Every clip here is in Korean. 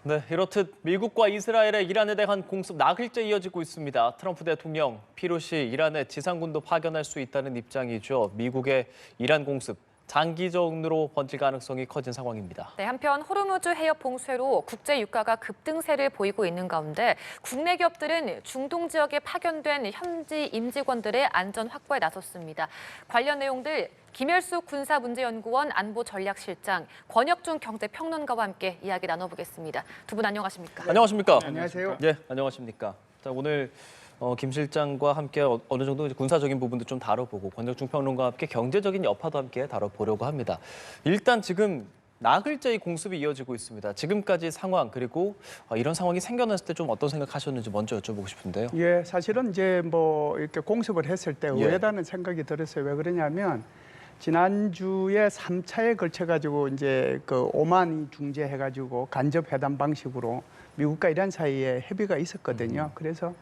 네, 이렇듯 미국과 이스라엘의 이란에 대한 공습 나흘째 이어지고 있습니다. 트럼프 대통령 필요시 이란에 지상군도 파견할 수 있다는 입장이죠. 미국의 이란 공습 장기전으로 번질 가능성이 커진 상황입니다. 네, 한편 호르무즈 해협 봉쇄로 국제 유가가 급등세를 보이고 있는 가운데 국내 기업들은 중동 지역에 파견된 현지 임직원들의 안전 확보에 나섰습니다. 관련 내용들 김열수 군사문제연구원 안보전략실장, 권혁중 경제평론가와 함께 이야기 나눠보겠습니다. 두 분 안녕하십니까? 안녕하십니까? 안녕하세요. 예, 안녕하십니까? 자, 오늘 김 실장과 함께 어느 정도 군사적인 부분도 좀 다뤄보고 권혁중 평론가와 함께 경제적인 여파도 함께 다뤄보려고 합니다. 일단 지금 나흘째 이 공습이 이어지고 있습니다. 지금까지 상황 그리고 이런 상황이 생겨났을 때 좀 어떤 생각하셨는지 먼저 여쭤보고 싶은데요. 예, 사실은 이제 뭐 이렇게 공습을 했을 때 예. 의외다는 생각이 들었어요. 왜 그러냐면 지난주에 3차에 걸쳐 가지고 이제 그 오만이 중재해 가지고 간접 회담 방식으로 미국과 이란 사이에 협의가 있었거든요. 그래서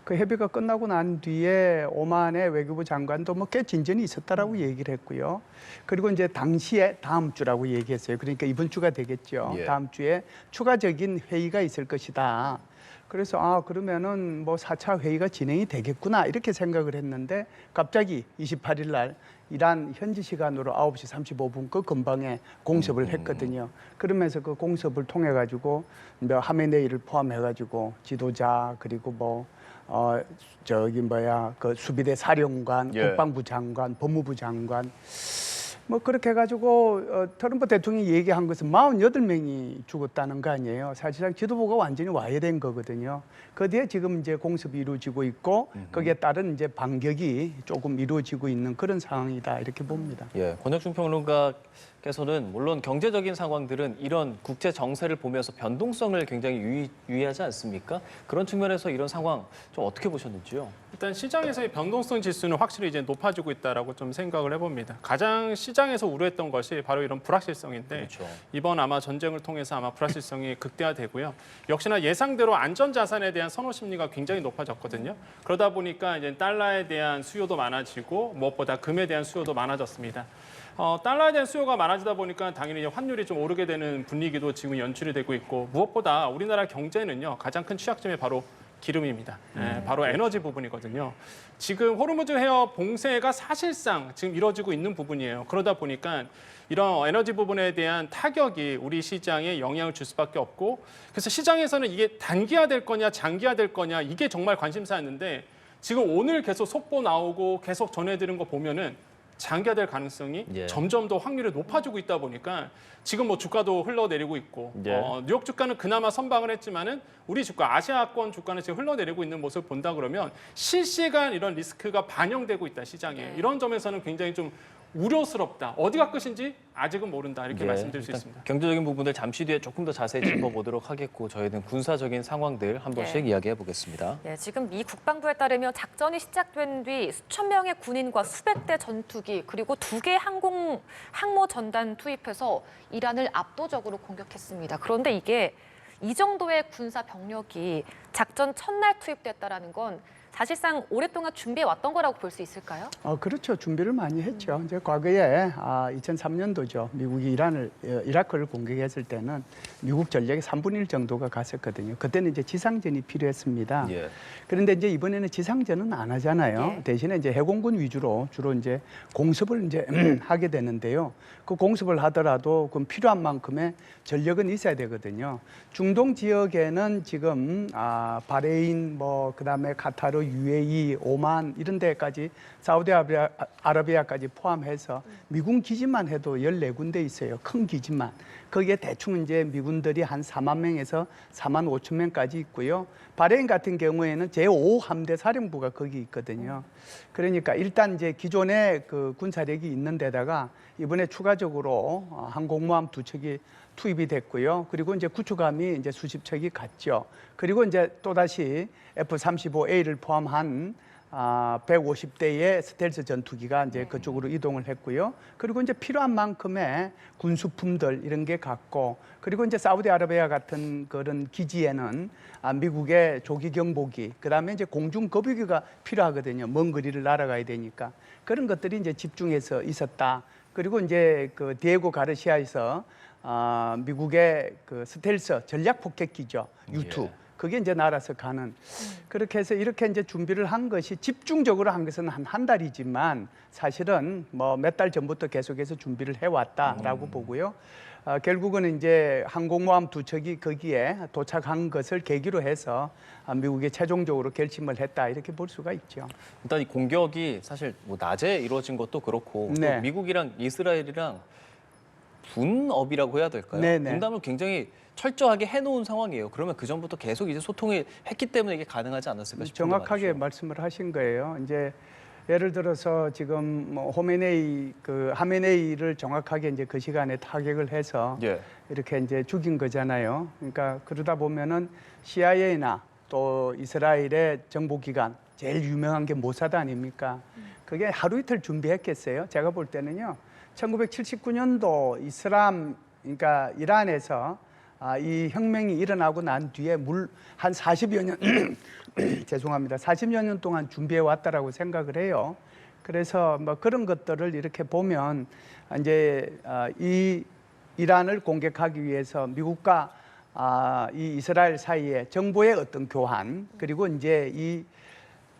그 협의가 끝나고 난 뒤에 오만의 외교부 장관도 뭐 꽤 진전이 있었다라고 얘기를 했고요. 그리고 이제 당시에 다음 주라고 얘기했어요. 그러니까 이번 주가 되겠죠. 예. 다음 주에 추가적인 회의가 있을 것이다. 그래서 그러면은 뭐 4차 회의가 진행이 되겠구나 이렇게 생각을 했는데 갑자기 28일 날 이란 현지 시간으로 9시 35분 그 근방에 공습을 했거든요. 그러면서 그 공습을 통해 가지고 하메네이를 포함해 가지고 지도자 그리고 그 수비대 사령관, 예. 국방부 장관, 법무부 장관 뭐 그렇게 해가지고 트럼프 대통령이 얘기한 것은 48명이 죽었다는 거 아니에요. 사실상 지도부가 완전히 와해된 거거든요. 그 뒤에 지금 이제 공습이 이루어지고 있고 거기에 따른 이제 반격이 조금 이루어지고 있는 그런 상황이다 이렇게 봅니다. 예, 권혁중 평론가께서는 물론 경제적인 상황들은 이런 국제 정세를 보면서 변동성을 굉장히 유의하지 않습니까? 그런 측면에서 이런 상황 좀 어떻게 보셨는지요? 일단 시장에서의 변동성 지수는 확실히 이제 높아지고 있다라고 좀 생각을 해봅니다. 가장 시장에서 우려했던 것이 바로 이런 불확실성인데 그렇죠. 이번 아마 전쟁을 통해서 아마 불확실성이 극대화되고요. 역시나 예상대로 안전 자산에 대한 선호 심리가 굉장히 높아졌거든요. 그러다 보니까 이제 달러에 대한 수요도 많아지고 무엇보다 금에 대한 수요도 많아졌습니다. 달러에 대한 수요가 많아지다 보니까 당연히 환율이 좀 오르게 되는 분위기도 지금 연출이 되고 있고 무엇보다 우리나라 경제는요 가장 큰 취약점이 바로 기름입니다. 바로 에너지 부분이거든요. 지금 호르무즈 해협 봉쇄가 사실상 지금 이루어지고 있는 부분이에요. 그러다 보니까 이런 에너지 부분에 대한 타격이 우리 시장에 영향을 줄 수밖에 없고 그래서 시장에서는 이게 단기화될 거냐 장기화될 거냐 이게 정말 관심사였는데 지금 오늘 계속 속보 나오고 계속 전해드린 거 보면은 장기화될 가능성이 예. 점점 더 확률이 높아지고 있다 보니까 지금 뭐 주가도 흘러내리고 있고 예. 뉴욕 주가는 그나마 선방을 했지만은 우리 주가 아시아권 주가는 지금 흘러내리고 있는 모습을 본다 그러면 실시간 이런 리스크가 반영되고 있다 시장에 이런 점에서는 굉장히 좀 우려스럽다. 어디가 끝인지 아직은 모른다. 이렇게 예, 말씀드릴 수 일단 있습니다. 경제적인 부분들 잠시 뒤에 조금 더 자세히 짚어보도록 하겠고 저희는 군사적인 상황들 한 번씩 이야기해 보겠습니다. 네, 지금 미 국방부에 따르면 작전이 시작된 뒤 수천 명의 군인과 수백 대 전투기 그리고 2개 항모 전단 투입해서 이란을 압도적으로 공격했습니다. 그런데 이게 이 정도의 군사 병력이 작전 첫날 투입됐다라는 건 사실상 오랫동안 준비해 왔던 거라고 볼 수 있을까요? 그렇죠. 준비를 많이 했죠. 이제 과거에 2003년도죠. 미국이 이라크를 공격했을 때는 미국 전력의 3분의 1 정도가 갔었거든요. 그때는 이제 지상전이 필요했습니다. 예. 그런데 이제 이번에는 지상전은 안 하잖아요. 예. 대신에 이제 해공군 위주로 주로 이제 공습을 이제 하게 되는데요. 그 공습을 하더라도 그 필요한 만큼의 전력은 있어야 되거든요. 중동 지역에는 지금 바레인 그다음에 카타르, UAE, 오만 이런 데까지 사우디아라비아까지 포함해서 미군 기지만 해도 14군데 있어요. 큰 기지만. 거기에 대충 이제 미군들이 한 4만 명에서 4만 5천 명까지 있고요. 바레인 같은 경우에는 제5함대 사령부가 거기 있거든요. 그러니까 일단 이제 기존에 그 군사력이 있는 데다가 이번에 추가적으로 항공모함 2척이 투입이 됐고요. 그리고 이제 구축함이 이제 수십 척이 갔죠. 그리고 이제 또다시 F-35A를 포함한 150대의 스텔스 전투기가 이제 그쪽으로 이동을 했고요. 그리고 이제 필요한 만큼의 군수품들 이런 게 갔고, 그리고 이제 사우디아라비아 같은 그런 기지에는 미국의 조기 경보기, 그다음에 이제 공중 급유기가 필요하거든요. 먼 거리를 날아가야 되니까 그런 것들이 이제 집중해서 있었다. 그리고 이제 그 디에고 가르시아에서 미국의 그 스텔스 전략 폭격기죠. U2. 예. 그게 이제 날아서 가는. 그렇게 해서 이렇게 이제 준비를 한 것이 집중적으로 한 것은 한 달이지만 사실은 뭐 몇 달 전부터 계속해서 준비를 해왔다라고 보고요. 결국은 이제 항공모함 두 척이 거기에 도착한 것을 계기로 해서 미국이 최종적으로 결심을 했다 이렇게 볼 수가 있죠. 일단 이 공격이 사실 뭐 낮에 이루어진 것도 그렇고 또 네. 미국이랑 이스라엘이랑 분업이라고 해야 될까요? 네네. 분담을 굉장히 철저하게 해놓은 상황이에요. 그러면 그 전부터 계속 이제 소통을 했기 때문에 이게 가능하지 않았을까 싶은데 정확하게 말이죠. 말씀을 하신 거예요. 이제 예를 들어서 지금 뭐 하메네이를 정확하게 이제 그 시간에 타격을 해서 예. 이렇게 이제 죽인 거잖아요. 그러니까 그러다 보면은 CIA나 또 이스라엘의 정보기관 제일 유명한 게 모사드 아닙니까? 그게 하루 이틀 준비했겠어요? 제가 볼 때는요. 1979년도 그러니까 이란에서 이 혁명이 일어나고 난 뒤에 한 40여 년 죄송합니다. 40여 년 동안 준비해 왔다라고 생각을 해요. 그래서 뭐 그런 것들을 이렇게 보면 이제 이 이란을 공격하기 위해서 미국과 이 이스라엘 사이에 정보의 어떤 교환 그리고 이제 이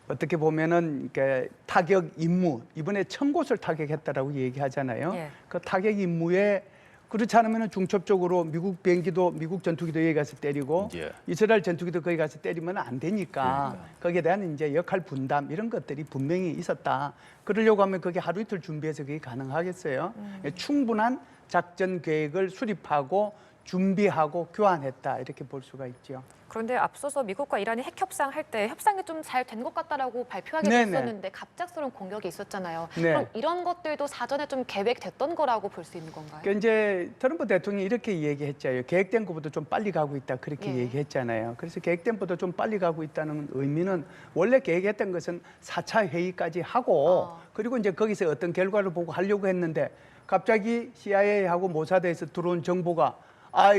어떻게 보면은 이렇게 타격 임무 이번에 1000곳을 타격했다라고 얘기하잖아요. 예. 그 타격 임무에 그렇지 않으면 중첩적으로 미국 비행기도 미국 전투기도 여기 가서 때리고 예. 이스라엘 전투기도 거기 가서 때리면 안 되니까 거기에 대한 이제 역할 분담 이런 것들이 분명히 있었다. 그러려고 하면 그게 하루 이틀 준비해서 그게 가능하겠어요? 충분한 작전 계획을 수립하고 준비하고 교환했다 이렇게 볼 수가 있죠. 그런데 앞서서 미국과 이란이 핵 협상할 때 협상이 좀 잘 된 것 같다라고 발표하기도 네네. 했었는데 갑작스러운 공격이 있었잖아요. 네. 그럼 이런 것들도 사전에 좀 계획됐던 거라고 볼 수 있는 건가요? 그러니까 이제 트럼프 대통령이 이렇게 얘기했잖아요. 계획된 것보다 좀 빨리 가고 있다 그렇게 예. 얘기했잖아요. 그래서 계획된 것보다 좀 빨리 가고 있다는 의미는 원래 계획했던 것은 4차 회의까지 하고 그리고 이제 거기서 어떤 결과를 보고 하려고 했는데 갑자기 CIA하고 모사드에서 들어온 정보가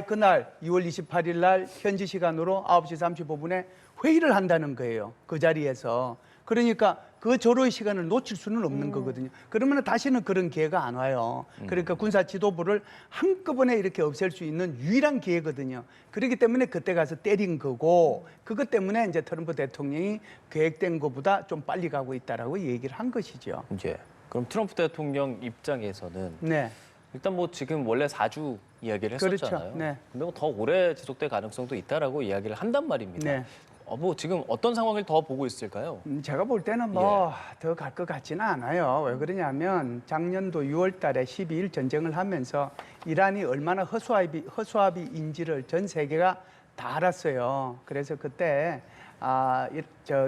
그날 2월 28일 날 현지 시간으로 9시 35분에 회의를 한다는 거예요. 그 자리에서. 그러니까 그 조로의 시간을 놓칠 수는 없는 거거든요. 그러면 다시는 그런 기회가 안 와요. 그러니까 군사 지도부를 한꺼번에 이렇게 없앨 수 있는 유일한 기회거든요. 그렇기 때문에 그때 가서 때린 거고 그것 때문에 이제 트럼프 대통령이 계획된 것보다 좀 빨리 가고 있다라고 얘기를 한 것이죠. 예. 그럼 트럼프 대통령 입장에서는 네. 일단 뭐 지금 원래 4주 이야기를 그렇죠. 했었잖아요. 네. 근데 뭐 더 오래 지속될 가능성도 있다라고 이야기를 한단 말입니다. 네. 뭐 지금 어떤 상황을 더 보고 있을까요? 제가 볼 때는 뭐 더 갈 것 같지는 않아요. 왜 그러냐면 작년도 6월 달에 12일 전쟁을 하면서 이란이 얼마나 허수아비인지를 전 세계가 다 알았어요. 그래서 그때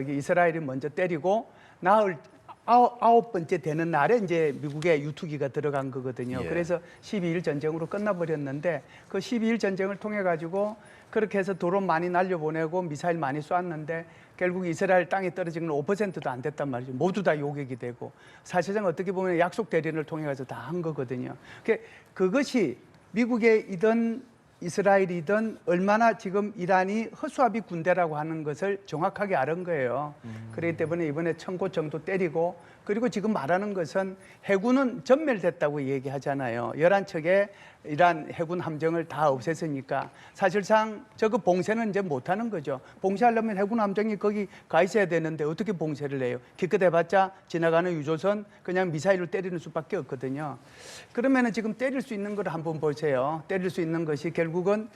이스라엘이 먼저 때리고 나흘 9번째 되는 날에 이제 미국의 유투기가 들어간 거거든요. 예. 그래서 12일 전쟁으로 끝나버렸는데 그 12일 전쟁을 통해 가지고 그렇게 해서 드론 많이 날려보내고 미사일 많이 쐈는데 결국 이스라엘 땅에 떨어진 건 5%도 안 됐단 말이죠. 모두 다 요격이 되고 사실상 어떻게 보면 약속 대련을 통해 가서 다 한 거거든요. 그것이 미국이든 이스라엘이든 얼마나 지금 이란이 허수아비 군대라고 하는 것을 정확하게 알은 거예요. 그렇기 때문에 이번에 1000곳 정도 때리고 그리고 지금 말하는 것은 해군은 전멸됐다고 얘기하잖아요. 11척의 이란 해군 함정을 다 없앴으니까 사실상 저거 봉쇄는 이제 못하는 거죠. 봉쇄하려면 해군 함정이 거기 가 있어야 되는데 어떻게 봉쇄를 해요? 기껏 해봤자 지나가는 유조선 그냥 미사일을 때리는 수밖에 없거든요. 그러면은 지금 때릴 수 있는 걸 한번 보세요. 때릴 수 있는 것이 결국은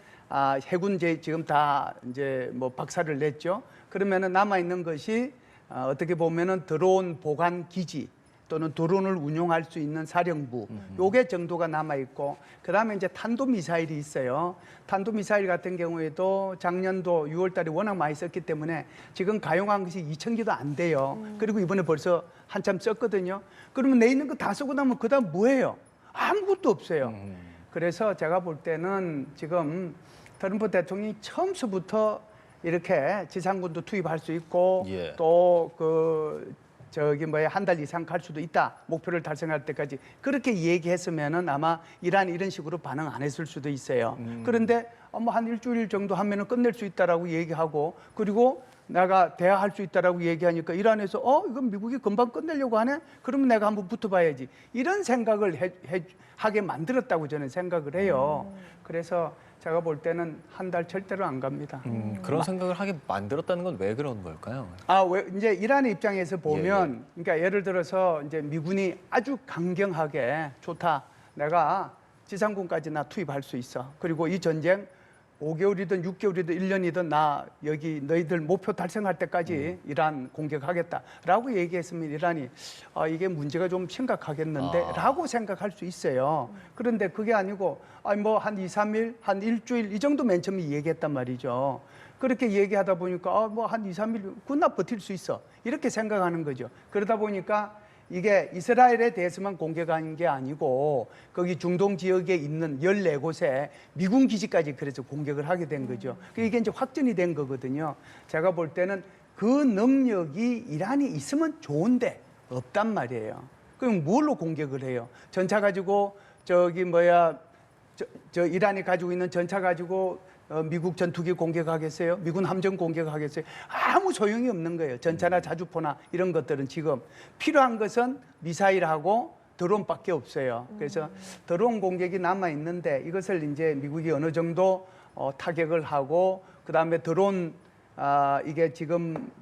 해군 지금 다 이제 뭐 박살을 냈죠. 그러면은 남아 있는 것이 어떻게 보면은 드론 보관 기지 또는 드론을 운용할 수 있는 사령부 요게 정도가 남아 있고 그다음에 이제 탄도 미사일이 있어요. 탄도 미사일 같은 경우에도 작년도 6월 달에 워낙 많이 썼기 때문에 지금 가용한 것이 2000기도 안 돼요. 그리고 이번에 벌써 한참 썼거든요. 그러면 내 있는 거 다 쓰고 나면 그다음 뭐예요? 아무것도 없어요. 그래서 제가 볼 때는 지금 트럼프 대통령이 처음서부터 이렇게 지상군도 투입할 수 있고 예. 또 한 달 이상 갈 수도 있다. 목표를 달성할 때까지 그렇게 얘기했으면은 아마 이란이 이런 식으로 반응 안 했을 수도 있어요. 그런데 뭐 한 일주일 정도 하면은 끝낼 수 있다라고 얘기하고 그리고 내가 대화할 수 있다라고 얘기하니까 이란에서 이건 미국이 금방 끝내려고 하네. 그러면 내가 한번 붙어봐야지. 이런 생각을 하게 만들었다고 저는 생각을 해요. 그래서 제가 볼 때는 한 달 절대로 안 갑니다. 그런 생각을 하게 만들었다는 건 왜 그런 걸까요? 왜 이제 이란의 입장에서 보면, 그러니까 예를 들어서 이제 미군이 아주 강경하게 좋다. 내가 지상군까지 나 투입할 수 있어. 그리고 이 전쟁 5개월이든 6개월이든 1년이든 나 여기 너희들 목표 달성할 때까지 이란 공격하겠다라고 얘기했으면 이란이 이게 문제가 좀 심각하겠는데 라고 생각할 수 있어요. 그런데 그게 아니고 뭐 한 2, 3일, 한 일주일 이 정도 맨 처음에 얘기했단 말이죠. 그렇게 얘기하다 보니까 뭐 한 2, 3일 군나 버틸 수 있어. 이렇게 생각하는 거죠. 그러다 보니까 이게 이스라엘에 대해서만 공격한 게 아니고 거기 중동 지역에 있는 14곳에 미군 기지까지 그래서 공격을 하게 된 거죠. 이게 이제 확전이 된 거거든요. 제가 볼 때는 그 능력이 이란이 있으면 좋은데 없단 말이에요. 그럼 뭘로 공격을 해요? 전차 가지고 이란이 가지고 있는 전차 가지고 미국 전투기 공격하겠어요? 미군 함정 공격하겠어요? 아무 소용이 없는 거예요. 전차나 자주포나 이런 것들은 지금 필요한 것은 미사일하고 드론밖에 없어요. 그래서 드론 공격이 남아 있는데 이것을 이제 미국이 어느 정도 타격을 하고 그다음에 이게 지금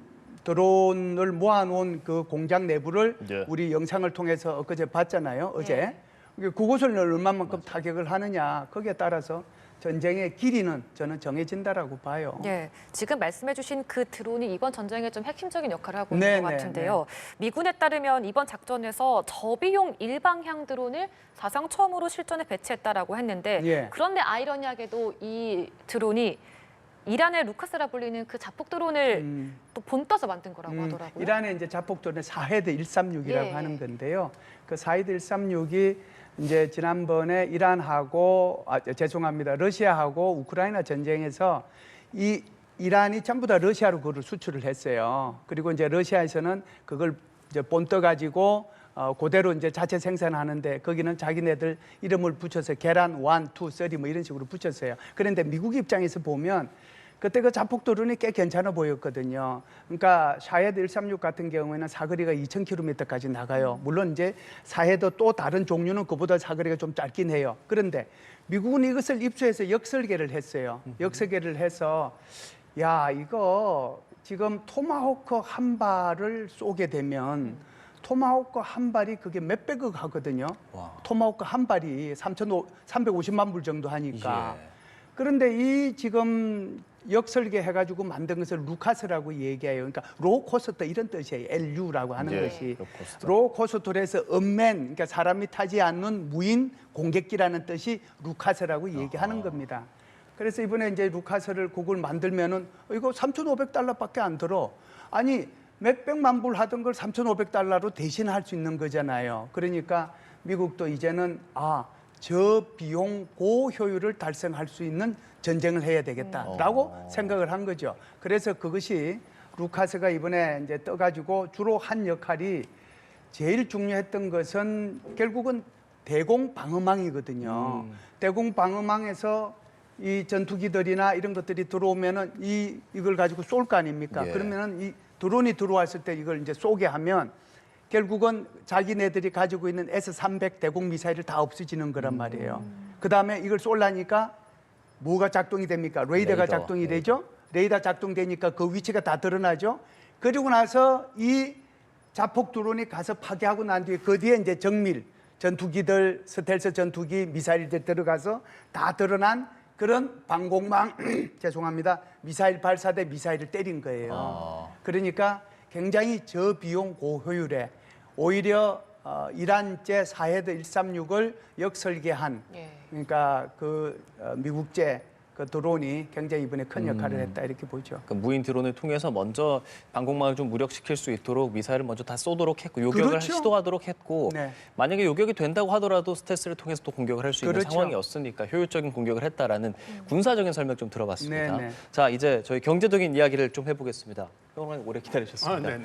드론을 모아놓은 그 공장 내부를 우리 영상을 통해서 엊그제 봤잖아요. 어제. 그곳을 얼마만큼 타격을 하느냐 거기에 따라서 전쟁의 길이는 저는 정해진다라고 봐요. 네, 지금 말씀해주신 그 드론이 이번 전쟁에 좀 핵심적인 역할을 하고 있는 것 같은데요. 미군에 따르면 이번 작전에서 저비용 일방향 드론을 사상 처음으로 실전에 배치했다라고 했는데 그런데 아이러니하게도 이 드론이 이란의 루카스라 불리는 그 자폭 드론을 또 본떠서 만든 거라고 하더라고요. 이란의 이제 자폭 드론은 사헤드 136이라고 하는 건데요. 그 사헤드 136이 이제 지난번에 러시아하고 우크라이나 전쟁에서 이란이 전부 다 러시아로 그걸 수출을 했어요. 그리고 이제 러시아에서는 그걸 이제 본떠 가지고 그대로 이제 자체 생산하는데 거기는 자기네들 이름을 붙여서 계란 1, 2, 3 뭐 이런 식으로 붙였어요. 그런데 미국 입장에서 보면 그때 그 자폭 드론이 꽤 괜찮아 보였거든요. 그러니까 샤헤드 136 같은 경우에는 사거리가 2,000km까지 나가요. 물론 이제 샤헤드 또 다른 종류는 그보다 사거리가 좀 짧긴 해요. 그런데 미국은 이것을 입수해서 역설계를 했어요. 역설계를 해서 이거 지금 토마호크 한 발을 쏘게 되면 토마호크 한 발이 그게 몇백억 하거든요. 토마호크 한 발이 350만 불 정도 하니까. 그런데 이 지금 역설계 해가지고 만든 것을 루카스라고 얘기해요. 그러니까 로코스터 이런 뜻이에요. LU라고 하는 것이. 로코스터에서 언맨, 그러니까 사람이 타지 않는 무인 공격기라는 뜻이 루카스라고 얘기하는 겁니다. 그래서 이번에 이제 루카스를 그걸 만들면은 이거 3,500달러밖에 안 들어. 아니 몇백만 불 하던 걸 3,500달러로 대신할 수 있는 거잖아요. 그러니까 미국도 이제는 저비용 고효율을 달성할 수 있는 전쟁을 해야 되겠다라고 생각을 한 거죠. 그래서 그것이 루카스가 이번에 이제 떠가지고 주로 한 역할이 제일 중요했던 것은 결국은 대공 방어망이거든요. 대공 방어망에서 이 전투기들이나 이런 것들이 들어오면은 이걸 가지고 쏠 거 아닙니까? 그러면은 이 드론이 들어왔을 때 이걸 이제 쏘게 하면 결국은 자기네들이 가지고 있는 S-300 대공 미사일을 다 없어지는 거란 말이에요. 그 다음에 이걸 쏠라니까 뭐가 작동이 됩니까? 레이더가 작동이 되죠. 레이더 작동되니까 그 위치가 다 드러나죠. 그리고 나서 이 자폭 드론이 가서 파괴하고 난 뒤에 그 뒤에 이제 정밀 전투기들, 스텔스 전투기, 미사일들 들어가서 다 드러난 그런 방공망, 죄송합니다. 미사일 발사대 미사일을 때린 거예요. 그러니까 굉장히 저비용 고효율에 오히려 이란제 사헤드 136을 역설계한 그러니까 미국제 그 드론이 굉장히 이번에 큰 역할을 했다 이렇게 보죠. 그러니까 무인 드론을 통해서 먼저 방공망을 좀 무력시킬 수 있도록 미사일을 먼저 다 쏘도록 했고 요격을 시도하도록 했고 만약에 요격이 된다고 하더라도 스텔스를 통해서 또 공격을 할 수 있는 상황이었으니까 효율적인 공격을 했다라는 군사적인 설명 좀 들어봤습니다. 자, 이제 저희 경제적인 이야기를 좀 해보겠습니다. 평론가님 오래 기다리셨습니다.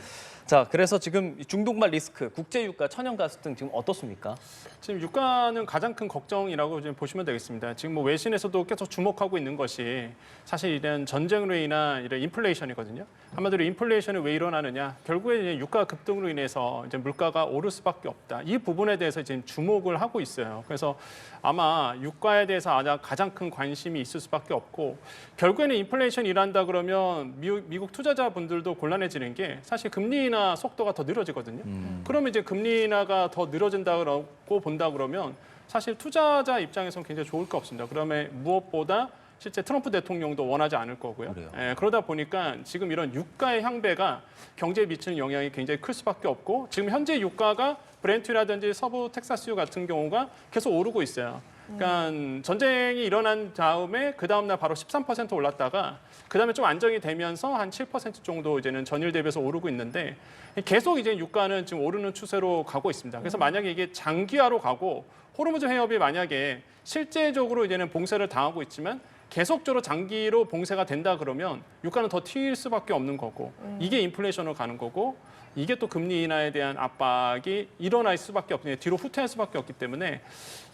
자, 그래서 지금 중동발 리스크, 국제 유가, 천연 가스 등 지금 어떻습니까? 지금 유가는 가장 큰 걱정이라고 좀 보시면 되겠습니다. 지금 뭐 외신에서도 계속 주목하고 있는 것이 사실 이런 전쟁으로 인한 이런 인플레이션이거든요. 한마디로 인플레이션이 왜 일어나느냐? 결국에 이제 유가 급등으로 인해서 이제 물가가 오를 수밖에 없다. 이 부분에 대해서 지금 주목을 하고 있어요. 그래서 아마 유가에 대해서 가장 큰 관심이 있을 수밖에 없고 결국에는 인플레이션이 일어난다 그러면 미국 투자자분들도 곤란해지는 게 사실 금리 인하 속도가 더 늘어지거든요. 그러면 이제 금리 인하가 더 늘어진다고 본다 그러면 사실 투자자 입장에서는 굉장히 좋을 게 없습니다. 그러면 무엇보다 실제 트럼프 대통령도 원하지 않을 거고요. 그러다 보니까 지금 이런 유가의 향배가 경제에 미치는 영향이 굉장히 클 수밖에 없고 지금 현재 유가가 브렌트라든지 서부 텍사스유 같은 경우가 계속 오르고 있어요. 그러니까 전쟁이 일어난 다음에 그 다음 날 바로 13% 올랐다가 그 다음에 좀 안정이 되면서 한 7% 정도 이제는 전일 대비해서 오르고 있는데 계속 이제 유가는 지금 오르는 추세로 가고 있습니다. 그래서 만약에 이게 장기화로 가고 호르무즈 해협이 만약에 실제적으로 이제는 봉쇄를 당하고 있지만 계속적으로 장기로 봉쇄가 된다 그러면 유가는 더 튀일 수밖에 없는 거고 이게 인플레이션으로 가는 거고 이게 또 금리 인하에 대한 압박이 일어날 수밖에 없고 뒤로 후퇴할 수밖에 없기 때문에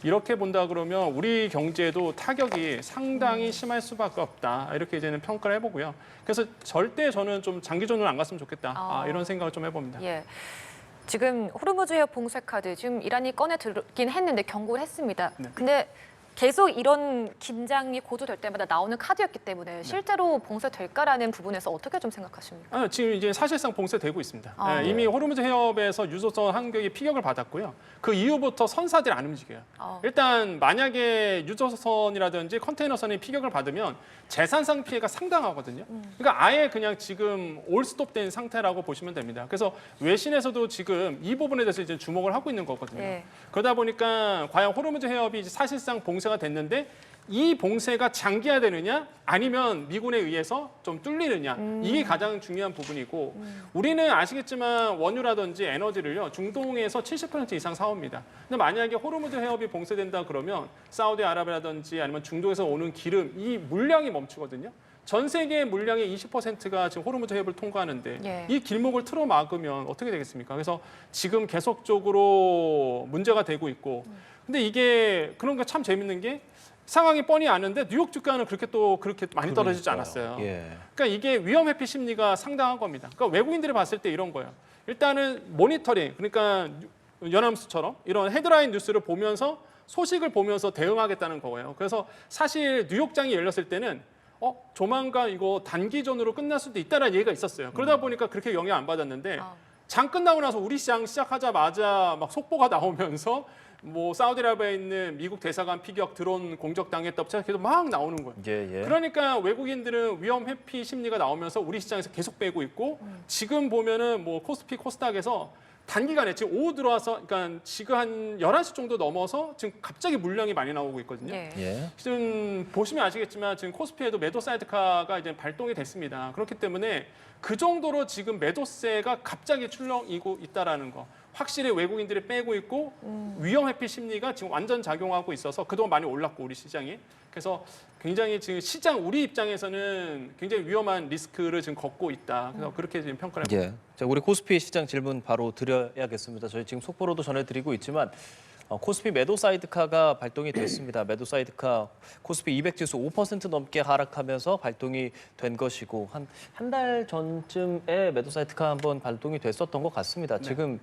이렇게 본다 그러면 우리 경제도 타격이 상당히 심할 수밖에 없다 이렇게 이제는 평가를 해보고요. 그래서 절대 저는 좀 장기전으로 안 갔으면 좋겠다 이런 생각을 좀 해봅니다. 예. 지금 호르무즈 해협 봉쇄 카드 지금 이란이 꺼내 들긴 했는데 경고를 했습니다. 네. 근데 계속 이런 긴장이 고조될 때마다 나오는 카드였기 때문에 실제로 봉쇄될까라는 부분에서 어떻게 좀 생각하십니까? 지금 이제 사실상 봉쇄되고 있습니다. 아, 네, 이미 호르무즈 해협에서 유조선 항격이 피격을 받았고요. 그 이후부터 선사들이 안 움직여요. 일단 만약에 유조선이라든지 컨테이너선이 피격을 받으면 재산상 피해가 상당하거든요. 그러니까 아예 그냥 지금 올스톱된 상태라고 보시면 됩니다. 그래서 외신에서도 지금 이 부분에 대해서 이제 주목을 하고 있는 거거든요. 예. 그러다 보니까 과연 호르무즈 해협이 이제 사실상 봉쇄가 됐는데 이 봉쇄가 장기화되느냐 아니면 미군에 의해서 좀 뚫리느냐 이게 가장 중요한 부분이고 우리는 아시겠지만 원유라든지 에너지를요 중동에서 70% 이상 사옵니다. 근데 만약에 호르무즈 해협이 봉쇄된다 그러면 사우디아라비아라든지 아니면 중동에서 오는 기름 이 물량이 멈추거든요. 전 세계 물량의 20%가 지금 호르무즈 해협을 통과하는데 예. 이 길목을 틀어 막으면 어떻게 되겠습니까? 그래서 지금 계속적으로 문제가 되고 있고 근데 이게 그런 게 참 재밌는 게 상황이 뻔히 아는데 뉴욕 주가는 그렇게 많이 떨어지지 않았어요. 예. 그러니까 이게 위험 회피 심리가 상당한 겁니다. 그러니까 외국인들이 봤을 때 이런 거예요. 일단은 모니터링, 그러니까 연합뉴스처럼 이런 헤드라인 뉴스를 보면서 소식을 보면서 대응하겠다는 거예요. 그래서 사실 뉴욕장이 열렸을 때는 조만간 이거 단기전으로 끝날 수도 있다는 얘기가 있었어요. 그러다 보니까 그렇게 영향 안 받았는데 장 끝나고 나서 우리 시장 시작하자마자 막 속보가 나오면서 뭐 사우디아라비아에 있는 미국 대사관 피격 드론 공격당했다부터 계속 막 나오는 거예요. 예. 그러니까 외국인들은 위험 회피 심리가 나오면서 우리 시장에서 계속 빼고 있고 지금 보면은 뭐 코스피 코스닥에서 단기간에 지금 오후 들어와서 그러니까 지금 한 11시 정도 넘어서 지금 갑자기 물량이 많이 나오고 있거든요. 예. 예. 지금 보시면 아시겠지만 지금 코스피에도 매도 사이드카가 이제 발동이 됐습니다. 그렇기 때문에 그 정도로 지금 매도세가 갑자기 출렁이고 있다라는 거. 확실히 외국인들이 빼고 있고 위험 회피 심리가 지금 완전 작용하고 있어서 그동안 많이 올랐고 우리 시장이. 그래서 굉장히 지금 시장 우리 입장에서는 굉장히 위험한 리스크를 지금 걷고 있다. 그래서 그렇게 지금 평가를 합니다. 예. 자, 우리 코스피 시장 질문 바로 드려야겠습니다. 저희 지금 속보로도 전해드리고 있지만 코스피 매도 사이드카가 발동이 됐습니다. 매도 사이드카 코스피 200지수 5% 넘게 하락하면서 발동이 된 것이고 한 달 전쯤에 매도 사이드카 한번 발동이 됐었던 것 같습니다. 지금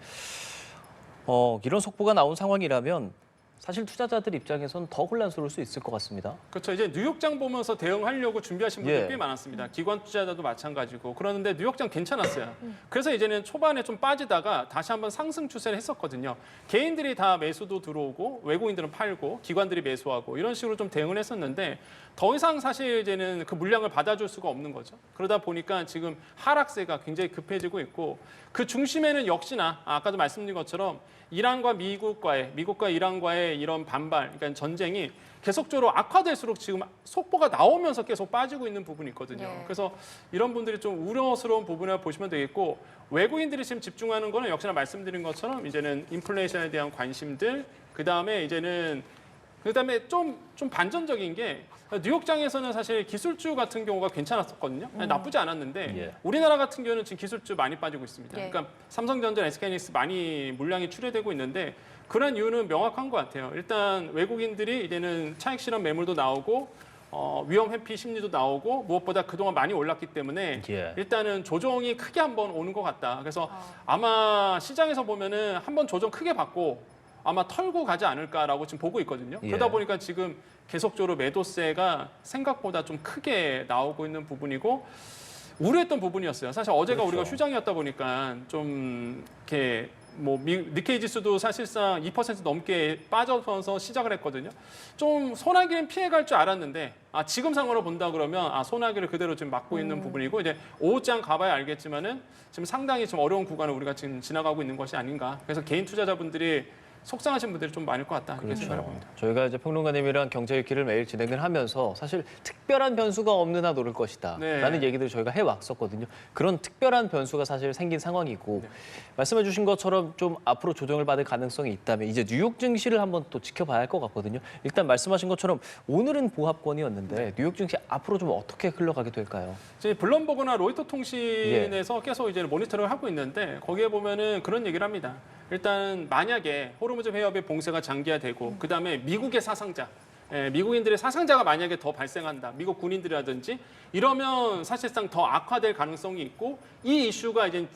이런 속보가 나온 상황이라면 사실 투자자들 입장에서는 더 혼란스러울 수 있을 것 같습니다. 그렇죠. 이제 뉴욕장 보면서 대응하려고 준비하신 분들이 예. 꽤 많았습니다. 기관 투자자도 마찬가지고. 그러는데 뉴욕장 괜찮았어요. 그래서 이제는 초반에 좀 빠지다가 다시 한번 상승 추세를 했었거든요. 개인들이 다 매수도 들어오고 외국인들은 팔고 기관들이 매수하고 이런 식으로 좀 대응을 했었는데 더 이상 사실 이제는 그 물량을 받아줄 수가 없는 거죠. 그러다 보니까 지금 하락세가 굉장히 급해지고 있고 그 중심에는 역시나 아까도 말씀드린 것처럼 이란과 미국과 이란과의 이런 반발, 그러니까 전쟁이 계속적으로 악화될수록 지금 속보가 나오면서 계속 빠지고 있는 부분이 있거든요. 예. 그래서 이런 분들이 좀 우려스러운 부분을 보시면 되겠고 외국인들이 지금 집중하는 거는 역시나 말씀드린 것처럼 이제는 인플레이션에 대한 관심들, 그 다음에 이제는 그다음에 좀 반전적인 게 뉴욕장에서는 사실 기술주 같은 경우가 괜찮았었거든요. 아니, 나쁘지 않았는데 예. 우리나라 같은 경우는 지금 기술주 많이 빠지고 있습니다. 예. 그러니까 삼성전자, SK하이닉스 많이 물량이 출회되고 있는데 그런 이유는 명확한 것 같아요. 일단 외국인들이 이제는 차익 실현 매물도 나오고 위험 회피 심리도 나오고 무엇보다 그동안 많이 올랐기 때문에 예. 일단은 조정이 크게 한번 오는 것 같다. 그래서 아마 시장에서 보면은 한번 조정 크게 받고 아마 털고 가지 않을까라고 지금 보고 있거든요. 예. 그러다 보니까 지금 계속적으로 매도세가 생각보다 좀 크게 나오고 있는 부분이고 우려했던 부분이었어요. 사실 어제가 그렇죠. 우리가 휴장이었다 보니까 좀 이렇게 뭐 니케이 지수도 사실상 2% 넘게 빠져서 시작을 했거든요. 좀 소나기는 피해갈 줄 알았는데 지금 상황으로 본다 그러면 소나기를 그대로 지금 맞고 있는 부분이고 이제 오후장 가봐야 알겠지만은 지금 상당히 좀 어려운 구간을 우리가 지금 지나가고 있는 것이 아닌가. 그래서 개인 투자자분들이 속상하신 분들이 좀 많을 것 같다. 이렇게 생각을 합니다. 저희가 이제 평론가님이랑 경제 읽기를 매일 진행을 하면서 사실 특별한 변수가 없는 한 오를 것이다 네. 라는 얘기들을 저희가 해왔었거든요. 그런 특별한 변수가 사실 생긴 상황이고 말씀해 주신 것처럼 좀 앞으로 조정을 받을 가능성이 있다면 이제 뉴욕 증시를 한번 또 지켜봐야 할 것 같거든요. 일단 말씀하신 것처럼 오늘은 보합권이었는데 뉴욕 증시 앞으로 좀 어떻게 흘러가게 될까요? 이제 블룸버그나 로이터 통신에서 계속 이제 모니터링을 하고 있는데 거기에 보면은 그런 얘기를 합니다. 일단 만약에 호르무즈 해협의 봉쇄가 장기화되고 그다음에 미국의 사상자, 미국인들의 사상자가 만약에 더 발생한다. 미국 군인들이라든지 이러면 사실상 더 악화될 가능성이 있고 이 이슈가 이제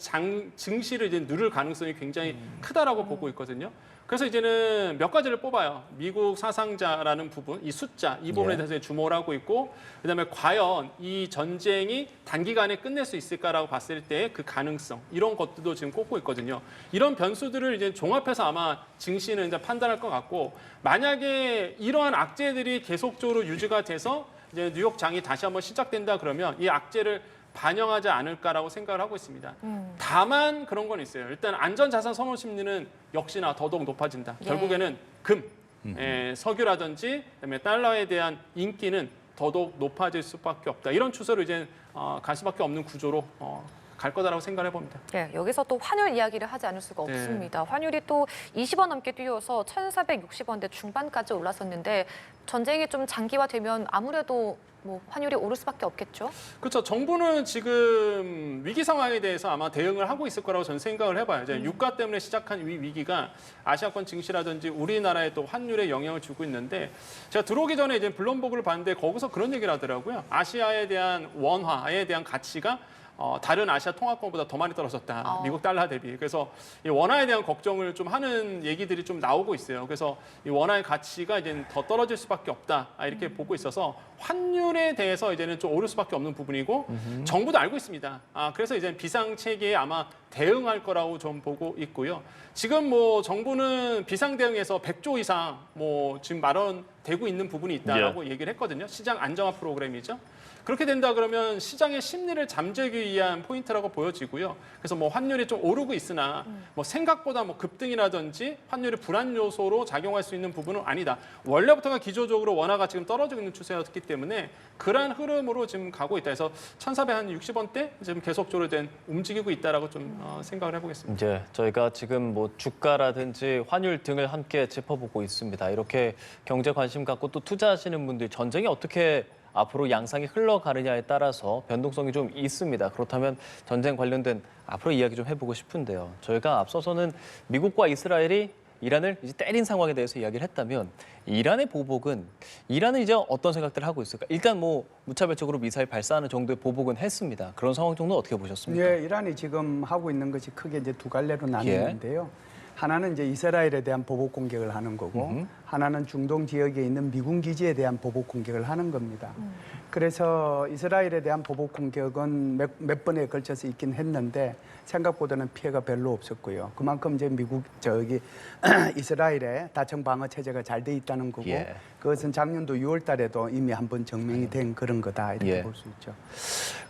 증시를 이제 누를 가능성이 굉장히 크다라고 보고 있거든요. 그래서 이제는 몇 가지를 뽑아요. 미국 사상자라는 부분, 이 숫자, 이 부분에 예. 대해서 주목을 하고 있고, 그다음에 과연 이 전쟁이 단기간에 끝낼 수 있을까라고 봤을 때 그 가능성, 이런 것들도 지금 꼽고 있거든요. 이런 변수들을 이제 종합해서 아마 증시는 이제 판단할 것 같고, 만약에 이러한 악재들이 계속적으로 유지가 돼서 이제 뉴욕 장이 다시 한번 시작된다 그러면 이 악재를 반영하지 않을까라고 생각을 하고 있습니다. 다만 그런 건 있어요. 일단 안전자산 선호 심리는 역시나 더더욱 높아진다. 예. 결국에는 금, 석유라든지 그다음에 달러에 대한 인기는 더더욱 높아질 수밖에 없다. 이런 추세로 이제 갈 수밖에 없는 구조로 갈 거다라고 생각을 해봅니다. 예, 여기서 또 환율 이야기를 하지 않을 수가 네. 없습니다. 환율이 또 20원 넘게 뛰어서 1,460원대 중반까지 올랐었는데 전쟁이 좀 장기화되면 아무래도 뭐 환율이 오를 수밖에 없겠죠. 그렇죠. 정부는 지금 위기 상황에 대해서 아마 대응을 하고 있을 거라고 저는 생각을 해봐요. 이제 유가 때문에 시작한 이 위기가 아시아권 증시라든지 우리나라에 또 환율에 영향을 주고 있는데 제가 들어오기 전에 이제 블룸버그를 봤는데 거기서 그런 얘기를 하더라고요. 아시아에 대한 원화에 대한 가치가 다른 아시아 통화권보다 더 많이 떨어졌다. 미국 달러 대비. 그래서 이 원화에 대한 걱정을 좀 하는 얘기들이 좀 나오고 있어요. 그래서 이 원화의 가치가 이제 더 떨어질 수밖에 없다. 이렇게 보고 있어서 환율에 대해서 이제는 좀 오를 수밖에 없는 부분이고 정부도 알고 있습니다. 그래서 이제 비상 체계에 아마 대응할 거라고 좀 보고 있고요. 지금 뭐 정부는 비상 대응에서 100조 이상 뭐 지금 마련되고 있는 부분이 있다라고 얘기를 했거든요. 시장 안정화 프로그램이죠. 그렇게 된다 그러면 시장의 심리를 잠재우기 위한 포인트라고 보여지고요. 그래서 뭐 환율이 좀 오르고 있으나 뭐 생각보다 뭐 급등이라든지 환율이 불안 요소로 작용할 수 있는 부분은 아니다. 원래부터가 기조적으로 원화가 지금 떨어지고 있는 추세였기 때문에 그러한 흐름으로 지금 가고 있다. 그래서 1,460원대 지금 계속적으로 움직이고 있다라고 좀 생각을 해보겠습니다. 이제 저희가 지금 뭐 주가라든지 환율 등을 함께 짚어보고 있습니다. 이렇게 경제 관심 갖고 또 투자하시는 분들 전쟁이 어떻게 앞으로 양상이 흘러가느냐에 따라서 변동성이 좀 있습니다. 그렇다면 전쟁 관련된 앞으로 이야기 좀 해보고 싶은데요. 저희가 앞서서는 미국과 이스라엘이 이란을 이제 때린 상황에 대해서 이야기를 했다면 이란의 보복은 이란은 이제 어떤 생각들을 하고 있을까? 일단 뭐 무차별적으로 미사일 발사하는 정도의 보복은 했습니다. 그런 상황 정도 어떻게 보셨습니까? 예, 이란이 지금 하고 있는 것이 크게 이제 두 갈래로 나뉘는데요. 하나는 이제 이스라엘에 대한 보복 공격을 하는 거고, 하나는 중동 지역에 있는 미군 기지에 대한 보복 공격을 하는 겁니다. 그래서 이스라엘에 대한 보복 공격은 몇 번에 걸쳐서 있긴 했는데 생각보다는 피해가 별로 없었고요. 그만큼 이제 이스라엘의 다층 방어 체제가 잘 돼 있다는 거고, 그것은 작년도 6월 달에도 이미 한번 증명이 된 그런 거다 이렇게 볼 수 있죠.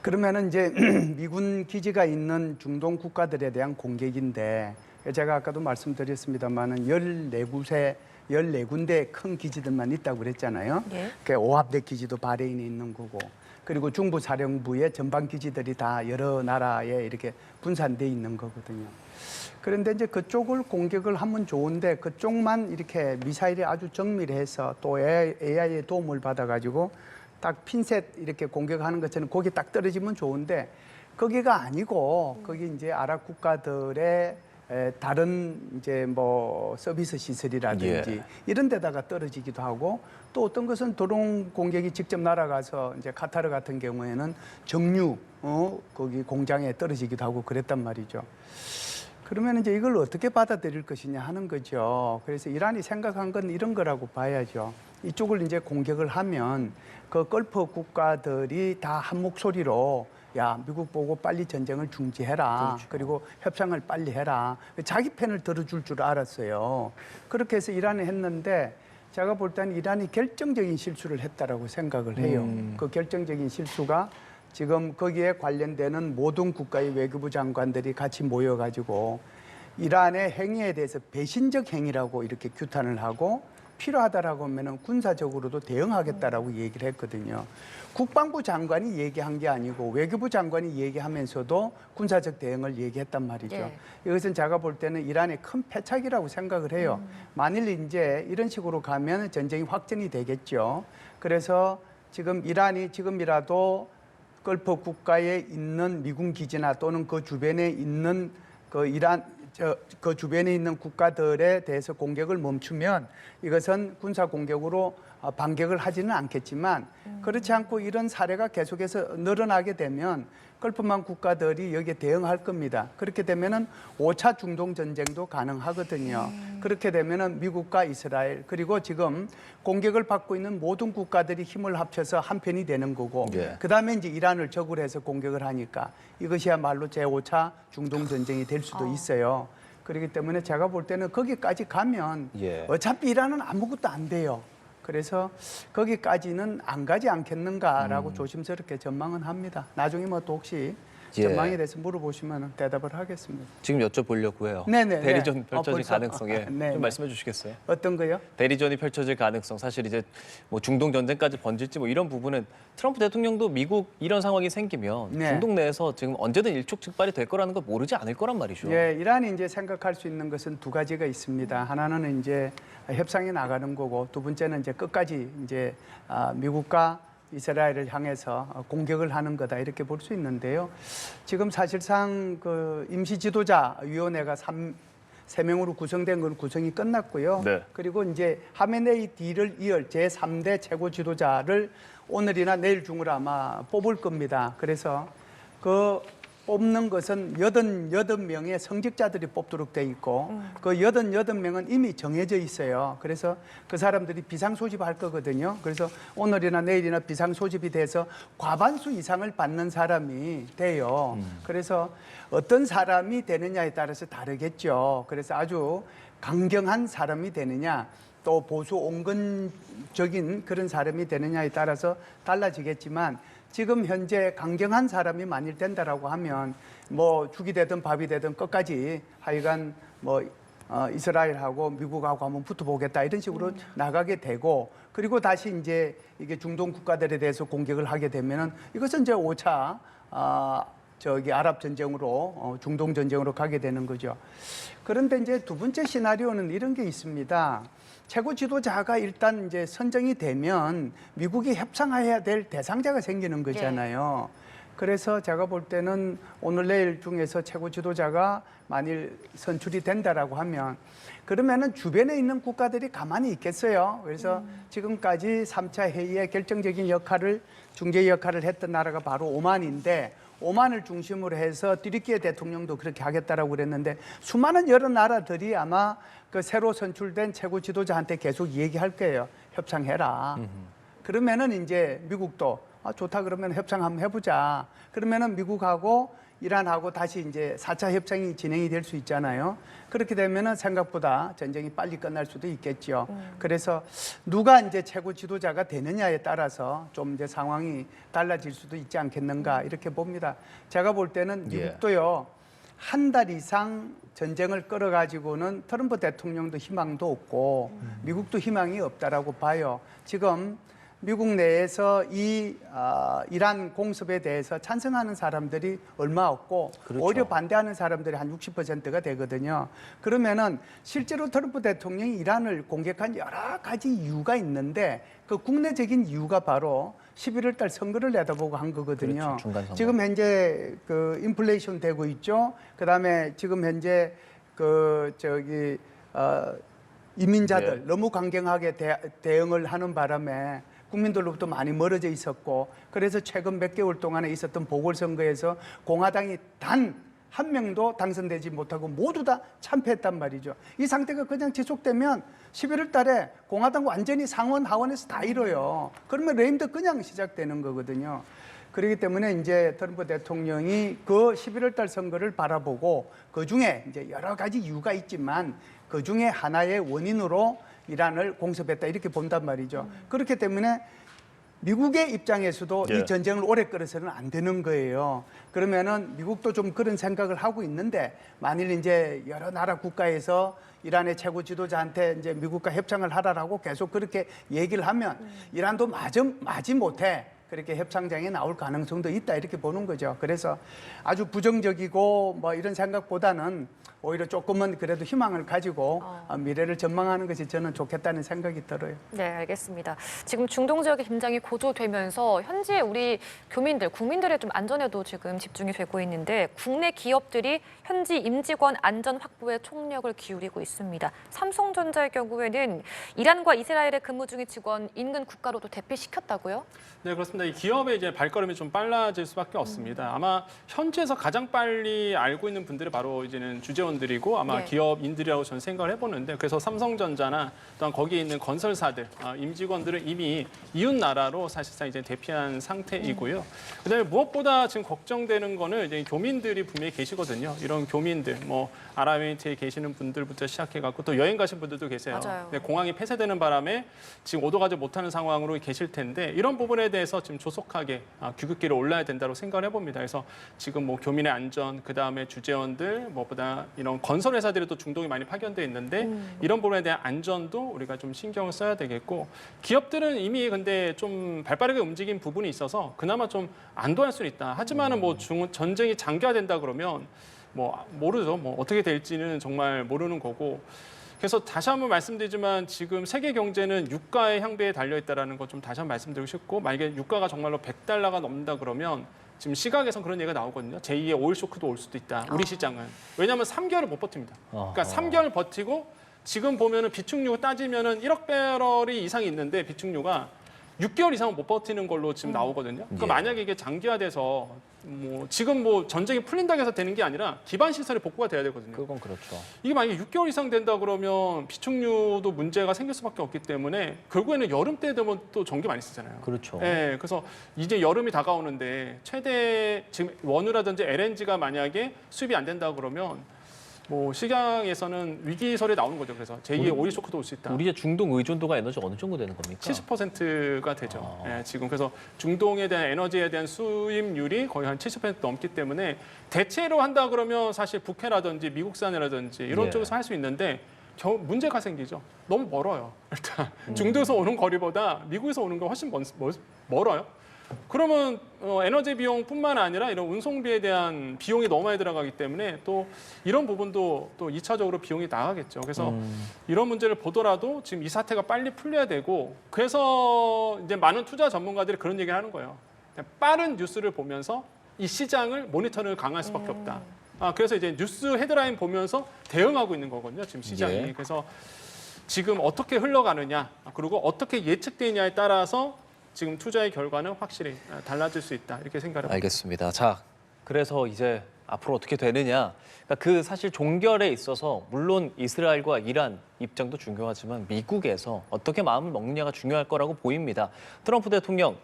그러면은 이제 미군 기지가 있는 중동 국가들에 대한 공격인데, 제가 아까도 말씀드렸습니다만은 14군데 큰 기지들만 있다고 그랬잖아요. 예. 오합대 기지도 바레인에 있는 거고, 그리고 중부사령부의 전방 기지들이 다 여러 나라에 이렇게 분산돼 있는 거거든요. 그런데 이제 그쪽을 공격을 하면 좋은데 그쪽만 이렇게 미사일이 아주 정밀해서 또 AI의 도움을 받아가지고 딱 핀셋 이렇게 공격하는 것처럼 거기 딱 떨어지면 좋은데 거기가 아니고 거기 이제 아랍 국가들의 다른 이제 뭐 서비스 시설이라든지 이런 데다가 떨어지기도 하고 또 어떤 것은 드론 공격이 직접 날아가서 이제 카타르 같은 경우에는 정유 거기 공장에 떨어지기도 하고 그랬단 말이죠. 그러면 이제 이걸 어떻게 받아들일 것이냐 하는 거죠. 그래서 이란이 생각한 건 이런 거라고 봐야죠. 이쪽을 이제 공격을 하면 그 걸프 국가들이 다 한 목소리로 야, 미국 보고 빨리 전쟁을 중지해라. 그렇죠. 그리고 협상을 빨리 해라. 자기 편을 들어줄 줄 알았어요. 그렇게 해서 이란이 했는데 제가 볼 때는 이란이 결정적인 실수를 했다라고 생각을 해요. 그 결정적인 실수가 지금 거기에 관련되는 모든 국가의 외교부 장관들이 같이 모여가지고 이란의 행위에 대해서 배신적 행위라고 이렇게 규탄을 하고 필요하다라고 하면은 군사적으로도 대응하겠다라고 얘기를 했거든요. 국방부 장관이 얘기한 게 아니고 외교부 장관이 얘기하면서도 군사적 대응을 얘기했단 말이죠. 예. 이것은 제가 볼 때는 이란의 큰 패착이라고 생각을 해요. 만일 이제 이런 식으로 가면 전쟁이 확전이 되겠죠. 그래서 지금 이란이 지금이라도 걸프 국가에 있는 미군 기지나 또는 그 주변에 있는 그 주변에 있는 국가들에 대해서 공격을 멈추면 이것은 군사 공격으로 반격을 하지는 않겠지만 그렇지 않고 이런 사례가 계속해서 늘어나게 되면 걸프만 국가들이 여기에 대응할 겁니다. 그렇게 되면은 5차 중동 전쟁도 가능하거든요. 그렇게 되면은 미국과 이스라엘 그리고 지금 공격을 받고 있는 모든 국가들이 힘을 합쳐서 한 편이 되는 거고 그다음에 이제 이란을 적으로 해서 공격을 하니까 이것이야말로 제5차 중동 전쟁이 될 수도 있어요. 그렇기 때문에 제가 볼 때는 거기까지 가면 어차피 이란은 아무것도 안 돼요. 그래서 거기까지는 안 가지 않겠는가라고 조심스럽게 전망은 합니다. 나중에 뭐 또 혹시 전망에 대해서 물어보시면 대답을 하겠습니다. 지금 여쭤보려고 해요. 네네. 대리전 펼쳐질 벌써? 가능성에 네, 좀 네. 말씀해 주시겠어요? 어떤 거요? 대리전이 펼쳐질 가능성 사실 이제 뭐 중동 전쟁까지 번질지 뭐 이런 부분은 트럼프 대통령도 미국 이런 상황이 생기면 네. 중동 내에서 지금 언제든 일촉즉발이 될 거라는 걸 모르지 않을 거란 말이죠. 예, 이란이 이제 생각할 수 있는 것은 두 가지가 있습니다. 하나는 이제 협상에 나가는 거고 두 번째는 이제 끝까지 이제 미국과 이스라엘을 향해서 공격을 하는 거다 이렇게 볼 수 있는데요. 지금 사실상 그 임시 지도자 위원회가 3명으로 구성된 건 구성이 끝났고요. 네. 그리고 이제 하메네이 뒤를 이을 제3대 최고 지도자를 오늘이나 내일 중으로 아마 뽑을 겁니다. 그래서 그 뽑는 것은 88명의 성직자들이 뽑도록 돼 있고 그 88명은 이미 정해져 있어요. 그래서 그 사람들이 비상 소집할 거거든요. 그래서 오늘이나 내일이나 비상 소집이 돼서 과반수 이상을 받는 사람이 돼요. 그래서 어떤 사람이 되느냐에 따라서 다르겠죠. 그래서 아주 강경한 사람이 되느냐 또 보수 온건적인 그런 사람이 되느냐에 따라서 달라지겠지만 지금 현재 강경한 사람이 만일 된다라고 하면 뭐 죽이 되든 밥이 되든 끝까지 하여간 뭐 이스라엘하고 미국하고 한번 붙어보겠다 이런 식으로 나가게 되고 그리고 다시 이제 이게 중동 국가들에 대해서 공격을 하게 되면은 이것은 이제 5차 아랍 전쟁으로 중동 전쟁으로 가게 되는 거죠. 그런데 이제 두 번째 시나리오는 이런 게 있습니다. 최고 지도자가 일단 이제 선정이 되면 미국이 협상해야 될 대상자가 생기는 거잖아요. 그래서 제가 볼 때는 오늘 내일 중에서 최고 지도자가 만일 선출이 된다라고 하면 그러면은 주변에 있는 국가들이 가만히 있겠어요. 그래서 지금까지 3차 회의의 결정적인 역할을 중재 역할을 했던 나라가 바로 오만인데 오만을 중심으로 해서 튀르키예 대통령도 그렇게 하겠다라고 그랬는데 수많은 여러 나라들이 아마 그 새로 선출된 최고 지도자한테 계속 얘기할 거예요. 협상해라. 그러면은 이제 미국도 좋다 그러면 협상 한번 해보자. 그러면은 미국하고 이란하고 다시 이제 4차 협상이 진행이 될 수 있잖아요. 그렇게 되면은 생각보다 전쟁이 빨리 끝날 수도 있겠죠. 그래서 누가 이제 최고 지도자가 되느냐에 따라서 좀 이제 상황이 달라질 수도 있지 않겠는가 이렇게 봅니다. 제가 볼 때는 미국도요. 한 달 이상 전쟁을 끌어가지고는 트럼프 대통령도 희망도 없고 미국도 희망이 없다라고 봐요. 지금 미국 내에서 이 이란 공습에 대해서 찬성하는 사람들이 얼마 없고 그렇죠. 오히려 반대하는 사람들이 한 60%가 되거든요. 그러면은 실제로 트럼프 대통령이 이란을 공격한 여러 가지 이유가 있는데 그 국내적인 이유가 바로 11월 달 선거를 내다보고 한 거거든요. 그렇죠. 중간 선거. 지금 현재 그 인플레이션 되고 있죠. 그다음에 지금 현재 이민자들 네. 너무 강경하게 대응을 하는 바람에 국민들로부터 많이 멀어져 있었고 그래서 최근 몇 개월 동안에 있었던 보궐선거에서 공화당이 단 한 명도 당선되지 못하고 모두 다 참패했단 말이죠. 이 상태가 그냥 지속되면 11월 달에 공화당 완전히 상원 하원에서 다 이뤄요. 그러면 레임도 그냥 시작되는 거거든요. 그렇기 때문에 이제 트럼프 대통령이 그 11월 달 선거를 바라보고 그 중에 이제 여러 가지 이유가 있지만 그 중에 하나의 원인으로 이란을 공습했다 이렇게 본단 말이죠. 그렇기 때문에 미국의 입장에서도 예. 이 전쟁을 오래 끌어서는 안 되는 거예요. 그러면은 미국도 좀 그런 생각을 하고 있는데 만일 이제 여러 나라 국가에서 이란의 최고 지도자한테 이제 미국과 협상을 하라라고 계속 그렇게 얘기를 하면 이란도 마지 못해 그렇게 협상장에 나올 가능성도 있다 이렇게 보는 거죠. 그래서 아주 부정적이고 뭐 이런 생각보다는 오히려 조금은 그래도 희망을 가지고 미래를 전망하는 것이 저는 좋겠다는 생각이 들어요. 네, 알겠습니다. 지금 중동 지역의 긴장이 고조되면서 현재 우리 교민들, 국민들의 좀 안전에도 지금 집중이 되고 있는데 국내 기업들이 현지 임직원 안전 확보에 총력을 기울이고 있습니다. 삼성전자의 경우에는 이란과 이스라엘에 근무 중인 직원 인근 국가로도 대피시켰다고요? 네, 그렇습니다. 이 기업의 이제 발걸음이 좀 빨라질 수밖에 없습니다. 아마 현지에서 가장 빨리 알고 있는 분들이 바로 이제는 주재원들이고 아마 네. 기업인들이라고 저는 생각을 해보는데 그래서 삼성전자나 또한 거기에 있는 건설사들, 임직원들은 이미 이웃 나라로 사실상 이제 대피한 상태이고요. 그다음에 무엇보다 지금 걱정되는 거는 이제 교민들이 분명히 계시거든요. 이런 교민들, 뭐 아랍에미리트에 계시는 분들부터 시작해갖고 또 여행 가신 분들도 계세요. 맞아요. 네, 공항이 폐쇄되는 바람에 지금 오도 가지 못하는 상황으로 계실 텐데 이런 부분에 대해서 지금 조속하게 귀국길을 올라야 된다고 생각을 해봅니다. 그래서 지금 뭐 교민의 안전, 그 다음에 주재원들, 무엇보다 이런 건설 회사들이 또 중동이 많이 파견돼 있는데 이런 부분에 대한 안전도 우리가 좀 신경을 써야 되겠고 기업들은 이미 근데 좀 발빠르게 움직인 부분이 있어서 그나마 좀 안도할 수는 있다. 하지만은 뭐 전쟁이 장기화된다 그러면 뭐 모르죠. 뭐 어떻게 될지는 정말 모르는 거고. 그래서 다시 한번 말씀드리지만 지금 세계 경제는 유가의 향배에 달려 있다라는 것 좀 다시 한번 말씀드리고 싶고 만약에 유가가 정말로 $100가 넘는다 그러면 지금 시각에선 그런 얘기가 나오거든요. 제2의 오일 쇼크도 올 수도 있다. 우리 시장은. 왜냐하면 3개월을 못 버팁니다. 그러니까 3개월 버티고 지금 보면은 비축유 따지면은 1억 배럴이 이상이 있는데 비축유가 6개월 이상은 못 버티는 걸로 지금 나오거든요. 그러니까 예. 만약에 이게 장기화돼서 뭐 지금 뭐 전쟁이 풀린다고 해서 되는 게 아니라 기반 시설이 복구가 돼야 되거든요. 그건 그렇죠. 이게 만약에 6개월 이상 된다 그러면 비축유도 문제가 생길 수밖에 없기 때문에 결국에는 여름 때 되면 또 전기 많이 쓰잖아요. 그렇죠. 네, 그래서 이제 여름이 다가오는데 최대 지금 원유라든지 LNG가 만약에 수입이 안 된다 그러면 뭐 시장에서는 위기설이 나오는 거죠. 그래서 제2의 오일 쇼크도 올 수 있다. 우리의 중동 의존도가 에너지 어느 정도 되는 겁니까? 70%가 되죠. 예, 지금 그래서 중동에 대한 에너지에 대한 수입률이 거의 한 70% 넘기 때문에 대체로 한다 그러면 사실 북해라든지 미국산이라든지 이런 예. 쪽에서 할 수 있는데 문제가 생기죠. 너무 멀어요. 일단 중도에서 오는 거리보다 미국에서 오는 건 훨씬 멀어요. 그러면 에너지 비용뿐만 아니라 이런 운송비에 대한 비용이 너무 많이 들어가기 때문에 또 이런 부분도 또 2차적으로 비용이 나가겠죠. 그래서 이런 문제를 보더라도 지금 이 사태가 빨리 풀려야 되고 그래서 이제 많은 투자 전문가들이 그런 얘기를 하는 거예요. 빠른 뉴스를 보면서 이 시장을 모니터링을 강화할 수밖에 없다. 그래서 이제 뉴스 헤드라인 보면서 대응하고 있는 거거든요. 지금 시장이. 예. 그래서 지금 어떻게 흘러가느냐 그리고 어떻게 예측되느냐에 따라서 지금 투자의 결과는 확실히 달라질 수 있다 이렇게 생각을 합니다. 알겠습니다. 자, 그래서 이제 앞으로 어떻게 되느냐. 그러니까 그 사실 종결에 있어서 물론 이스라엘과 이란 입장도 중요하지만 미국에서 어떻게 마음을 먹느냐가 중요할 거라고 보입니다. 트럼프 대통령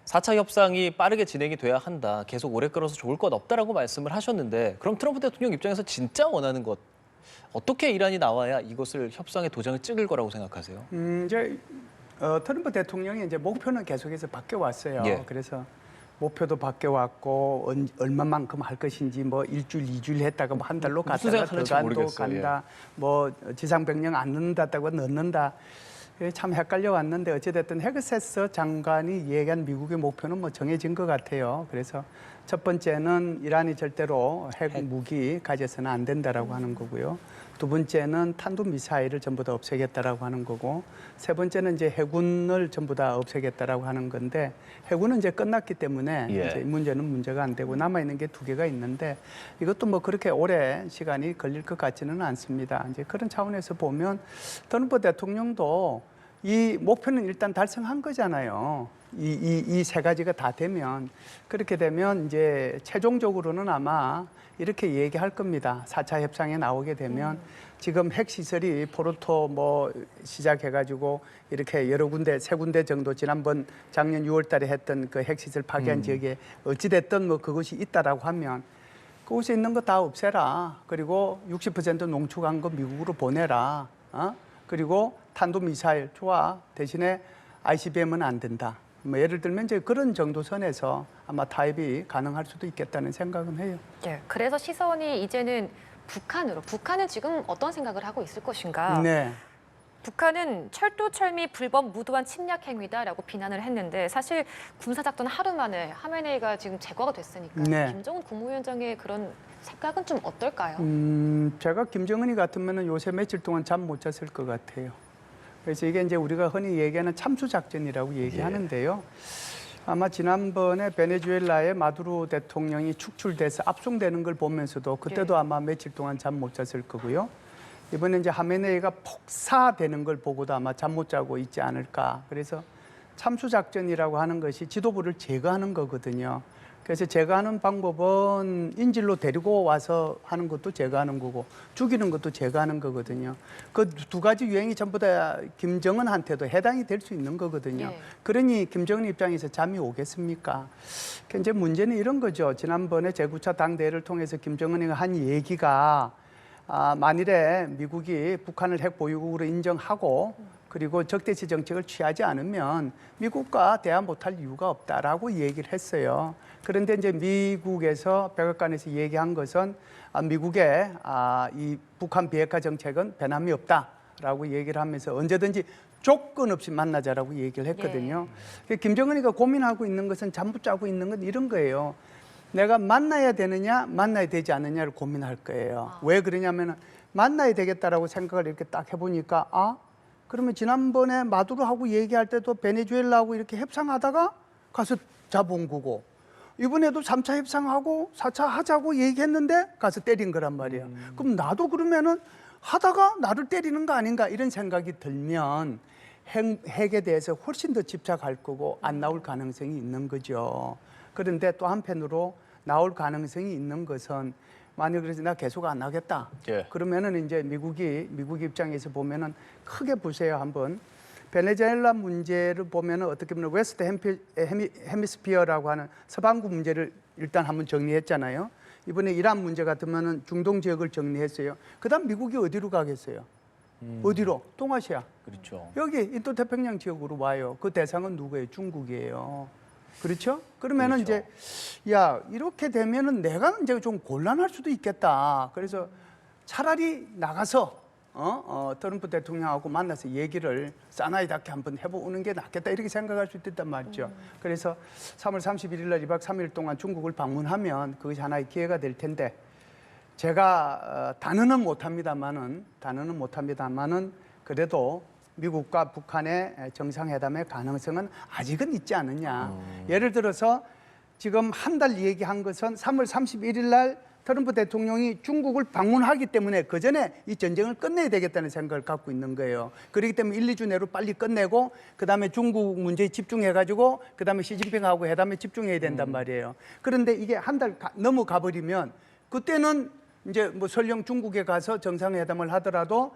4차 협상이 빠르게 진행이 돼야 한다. 계속 오래 끌어서 좋을 것 없다라고 말씀을 하셨는데 그럼 트럼프 대통령 입장에서 진짜 원하는 것 어떻게 이란이 나와야 이것을 협상의 도장을 찍을 거라고 생각하세요? 이제 트럼프 대통령이 이제 목표는 계속해서 바뀌어 왔어요. 예. 그래서 목표도 바뀌어 왔고 얼마만큼 할 것인지 뭐 일주일, 2주일 했다가 뭐 한 달로 무슨 갔다가 생각하는지 더간도 모르겠어요. 간다. 뭐 지상병력 안 넣는다고 넣는다. 참 헷갈려 왔는데 어찌됐든 헤그세스 장관이 얘기한 미국의 목표는 뭐 정해진 것 같아요. 그래서 첫 번째는 이란이 절대로 핵 무기 가져서는 안 된다라고 하는 거고요. 두 번째는 탄도미사일을 전부 다 없애겠다라고 하는 거고, 세 번째는 이제 해군을 전부 다 없애겠다라고 하는 건데, 해군은 이제 끝났기 때문에 예. 이제 이 문제는 문제가 안 되고 남아 있는 게 두 개가 있는데, 이것도 뭐 그렇게 오래 시간이 걸릴 것 같지는 않습니다. 이제 그런 차원에서 보면 트럼프 대통령도 이 목표는 일단 달성한 거잖아요. 이 세 가지가 다 되면, 그렇게 되면 이제 최종적으로는 아마 이렇게 얘기할 겁니다. 4차 협상에 나오게 되면 지금 핵시설이 포르토 뭐 시작해가지고 이렇게 여러 군데, 세 군데 정도 지난번 작년 6월 달에 했던 그 핵시설 파괴한 지역에 어찌됐든 뭐 그것이 있다라고 하면 그곳에 있는 거 다 없애라. 그리고 60% 농축한 거 미국으로 보내라. 그리고 탄도미사일 좋아. 대신에 ICBM은 안 된다. 뭐 예를 들면 이제 그런 정도 선에서 아마 타협이 가능할 수도 있겠다는 생각은 해요. 네, 그래서 시선이 이제는 북한은 지금 어떤 생각을 하고 있을 것인가? 네. 북한은 철두철미 불법 무도한 침략 행위다라고 비난을 했는데 사실 군사작전 하루 만에 하메네이가 지금 제거가 됐으니까 네. 김정은 국무위원장의 그런 생각은 좀 어떨까요? 제가 김정은이 같으면 요새 며칠 동안 잠 못 잤을 것 같아요. 그래서 이게 이제 우리가 흔히 얘기하는 참수작전이라고 얘기하는데요. 아마 지난번에 베네수엘라의 마두로 대통령이 축출돼서 압송되는 걸 보면서도 그때도 아마 며칠 동안 잠 못 잤을 거고요. 이번에 이제 하메네이가 폭사되는 걸 보고도 아마 잠 못 자고 있지 않을까. 그래서 참수작전이라고 하는 것이 지도부를 제거하는 거거든요. 그래서 제거하는 방법은 인질로 데리고 와서 하는 것도 제거하는 거고 죽이는 것도 제거하는 거거든요. 그 두 가지 유행이 전부 다 김정은한테도 해당이 될 수 있는 거거든요. 네. 그러니 김정은 입장에서 잠이 오겠습니까? 이제 문제는 이런 거죠. 지난번에 제9차 당대회를 통해서 김정은이 한 얘기가 만일에 미국이 북한을 핵 보유국으로 인정하고 그리고 적대시 정책을 취하지 않으면 미국과 대화 못할 이유가 없다라고 얘기를 했어요. 그런데 이제 미국에서 백악관에서 얘기한 것은 미국의 이 북한 비핵화 정책은 변함이 없다라고 얘기를 하면서 언제든지 조건 없이 만나자라고 얘기를 했거든요. 김정은이가 고민하고 있는 것은 잠 못 자고 있는 건 이런 거예요. 내가 만나야 되느냐 만나야 되지 않느냐를 고민할 거예요. 왜 그러냐면 만나야 되겠다라고 생각을 이렇게 딱 해보니까 그러면 지난번에 마두로하고 얘기할 때도 베네수엘라하고 이렇게 협상하다가 가서 잡은 거고 이번에도 3차 협상하고 4차 하자고 얘기했는데 가서 때린 거란 말이에요. 그럼 나도 그러면은 하다가 나를 때리는 거 아닌가 이런 생각이 들면 핵에 대해서 훨씬 더 집착할 거고 안 나올 가능성이 있는 거죠. 그런데 또 한편으로 나올 가능성이 있는 것은 만약 그래서 나 계속 안 하겠다. 예. 그러면은 이제 미국 입장에서 보면은 크게 보세요 한번. 베네수엘라 문제를 보면은 어떻게 보면 웨스트 헤미스피어라고 하는 서반구 문제를 일단 한번 정리했잖아요. 이번에 이란 문제 같으면은 중동 지역을 정리했어요. 그다음 미국이 어디로 가겠어요? 어디로? 동아시아. 그렇죠. 여기 인도태평양 지역으로 와요. 그 대상은 누구예요? 중국이에요. 그렇죠? 그러면은 그렇죠. 이제 야 이렇게 되면은 내가 이제 좀 곤란할 수도 있겠다. 그래서 차라리 나가서 트럼프 대통령하고 만나서 얘기를 사나이답게 한번 해보는 게 낫겠다 이렇게 생각할 수 있단 말이죠. 그래서 3월 31일 날 2박 3일 동안 중국을 방문하면 그것이 하나의 기회가 될 텐데 제가 단언은 못합니다만은 그래도 미국과 북한의 정상회담의 가능성은 아직은 있지 않느냐. 예를 들어서 지금 한 달 얘기한 것은 3월 31일 날 트럼프 대통령이 중국을 방문하기 때문에 그 전에 이 전쟁을 끝내야 되겠다는 생각을 갖고 있는 거예요. 그렇기 때문에 1, 2주 내로 빨리 끝내고 그다음에 중국 문제에 집중해가지고 그다음에 시진핑하고 회담에 집중해야 된단 말이에요. 그런데 이게 한 달 넘어가 버리면 그때는 이제 뭐 설령 중국에 가서 정상회담을 하더라도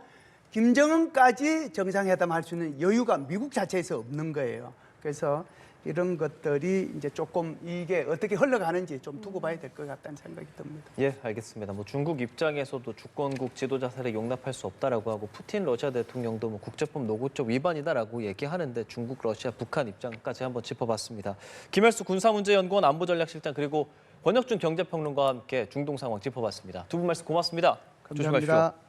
김정은까지 정상회담 할 수 있는 여유가 미국 자체에서 없는 거예요. 그래서 이런 것들이 이제 조금 이게 어떻게 흘러가는지 좀 두고 봐야 될 것 같다는 생각이 듭니다. 예, 알겠습니다. 뭐 중국 입장에서도 주권국 지도자 살해 용납할 수 없다라고 하고 푸틴 러시아 대통령도 뭐 국제법 노고적 위반이다라고 얘기하는데 중국, 러시아, 북한 입장까지 한번 짚어봤습니다. 김헬수 군사문제연구원 안보전략실장 그리고 권혁준 경제평론가와 함께 중동 상황 짚어봤습니다. 두 분 말씀 고맙습니다. 감사합니다.